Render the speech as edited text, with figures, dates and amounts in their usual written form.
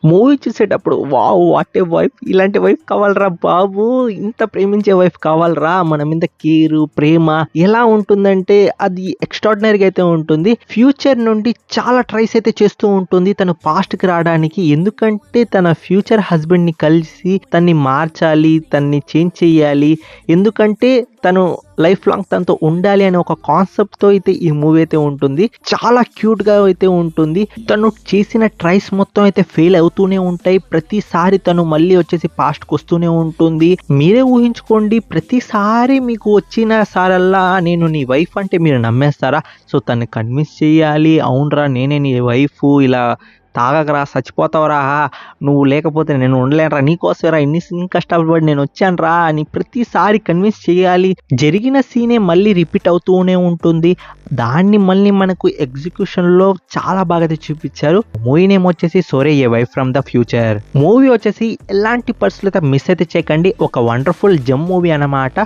Movie చూసేటప్పుడు wow! What a wife! ఇలాంటి wife కావాలిరా బాబు! ఇంత ప్రేమించే వైఫ్ కావాలిరా! మన మీద కేరు, ప్రేమ ఎలా ఉంటుందంటే అది ఎక్స్ట్రార్డినరీగా అయితే ఉంటుంది. ఫ్యూచర్ నుండి చాలా ట్రైస్ అయితే చేస్తూ ఉంటుంది తను పాస్ట్‌కి రావడానికి. ఎందుకంటే తన ఫ్యూచర్ హస్బెండ్‌ని కలిసి తన్ని మార్చాలి, తన్ని చేంజ్ చేయాలి. ఎందుకంటే తను లైఫ్ లాంగ్ తనతో ఉండాలి అనే ఒక కాన్సెప్ట్‌తో అయితే ఈ మూవీ అయితే ఉంటుంది. చాలా క్యూట్‌గా అయితే ఉంటుంది. తను చేసిన ట్రైస్ మొత్తం అయితే ఫెయిల్ అవుతూనే ఉంటాయి. ప్రతిసారి తను మళ్ళీ వచ్చేసి పాస్ట్‌కి వస్తూనే ఉంటుంది. మీరే ఊహించుకోండి, ప్రతిసారి మీకు వచ్చిన సారల్లా నేను నీ వైఫ్ అంటే మీరు నమ్మేస్తారా? సో తనని కన్విన్స్ చేయాలి. అవునురా నేనే నీ వైఫు, ఇలా తాగకరా చచ్చిపోతావురా, నువ్వు లేకపోతే నేను ఉండలేనురా, నీకోసమేరా ఇన్ని కష్టపడి నేను వచ్చానురా అని ప్రతిసారి కన్విన్స్ చేయాలి. జరిగిన సీనే మళ్ళీ రిపీట్ అవుతూనే ఉంటుంది. దాన్ని మళ్ళీ మనకు ఎగ్జిక్యూషన్‌లో చాలా బాగా అయితే చూపించారు. మూవీ నేమ్ వచ్చేసి 'sorry a wife from the future'. Movie వచ్చేసి ఎలాంటి పరిస్థితుల్లో మిస్ అయితే చేయకండి. ఒక వండర్‌ఫుల్ జెమ్ మూవీ అన్నమాట.